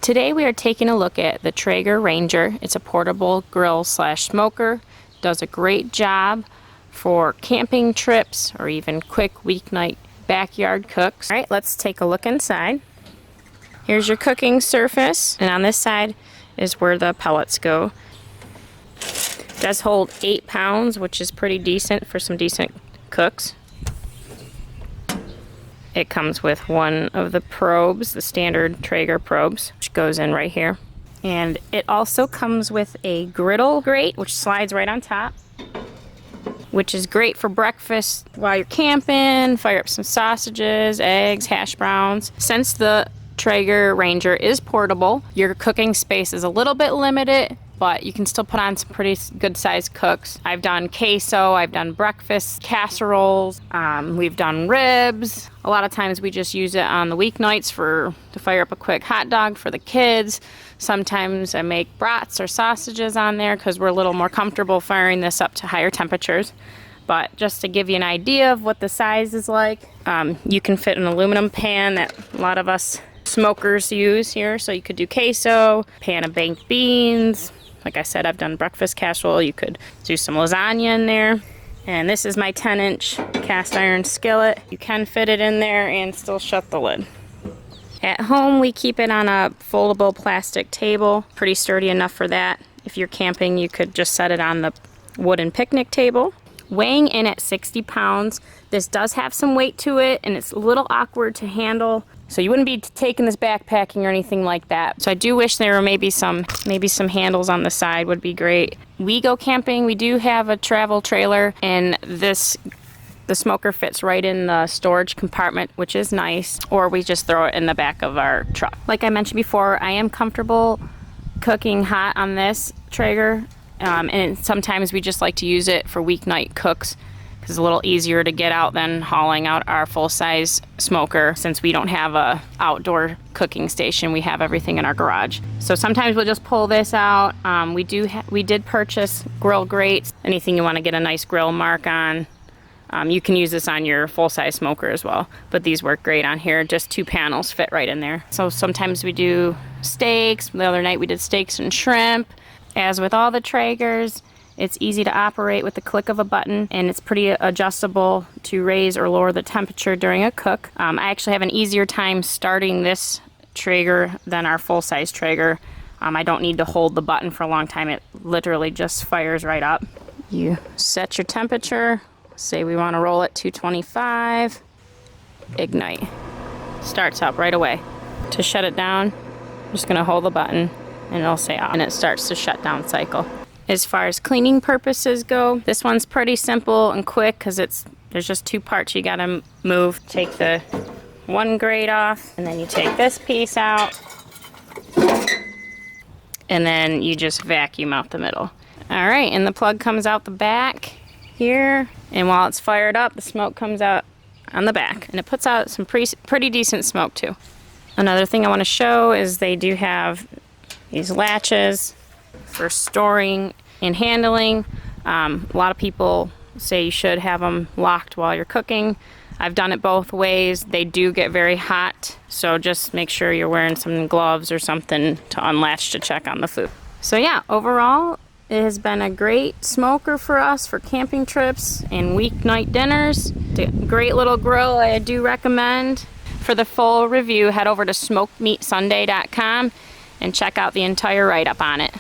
Today we are taking a look at the Traeger Ranger. It's a portable grill slash smoker. Does a great job for camping trips or even quick weeknight backyard cooks. All right, let's take a look inside. Here's your cooking surface, and on this side is where the pellets go. It does hold 8 pounds, which is pretty decent for some decent cooks. It comes with one of the probes, the standard Traeger probes, which goes in right here. And it also comes with a griddle grate, which slides right on top, which is great for breakfast while you're camping. Fire up some sausages, eggs, hash browns. Since the Traeger Ranger is portable, your cooking space is a little bit limited, but you can still put on some pretty good sized cooks. I've done queso, I've done breakfast casseroles, we've done ribs. A lot of times we just use it on the weeknights to fire up a quick hot dog for the kids. Sometimes I make brats or sausages on there because we're a little more comfortable firing this up to higher temperatures. But just to give you an idea of what the size is like, you can fit an aluminum pan that a lot of us smokers use here. So you could do queso, pan of baked beans. Like I said, I've done breakfast casserole. You could do some lasagna in there. And this is my 10-inch cast iron skillet. You can fit it in there and still shut the lid. At home, we keep it on a foldable plastic table. Pretty sturdy enough for that. If you're camping, you could just set it on the wooden picnic table. Weighing in at 60 pounds, this does have some weight to it, and it's a little awkward to handle. So you wouldn't be taking this backpacking or anything like that. So I do wish there were maybe some handles on the side would be great. We go camping, we do have a travel trailer, and the smoker fits right in the storage compartment, which is nice, or we just throw it in the back of our truck. Like I mentioned before, I am comfortable cooking hot on this Traeger, and sometimes we just like to use it for weeknight cooks. It's a little easier to get out than hauling out our full-size smoker. Since we don't have a outdoor cooking station, we have everything in our garage. So sometimes we'll just pull this out. We did purchase grill grates. Anything you want to get a nice grill mark on. You can use this on your full-size smoker as well, but these work great on here. Just 2 panels fit right in there. So sometimes we do steaks. The other night we did steaks and shrimp. As with all the Traegers, it's easy to operate with the click of a button, and it's pretty adjustable to raise or lower the temperature during a cook. I actually have an easier time starting this Traeger than our full-size Traeger. I don't need to hold the button for a long time. It literally just fires right up. You set your temperature. Say we want to roll at 225. Ignite. Starts up right away. To shut it down, I'm just going to hold the button, and it'll say off, and it starts the shutdown cycle. As far as cleaning purposes go, this one's pretty simple and quick because there's just 2 parts you gotta move. Take the one grate off, and then you take this piece out, and then you just vacuum out the middle. All right, and the plug comes out the back here, and while it's fired up, the smoke comes out on the back, and it puts out some pretty decent smoke too. Another thing I want to show is they do have these latches for storing and handling. A lot of people say you should have them locked while you're cooking. I've done it both ways. They do get very hot, so just make sure you're wearing some gloves or something to unlatch to check on the food. So yeah, overall, it has been a great smoker for us for camping trips and weeknight dinners. It's a great little grill I do recommend. For the full review, head over to smokedmeatsunday.com and check out the entire write-up on it.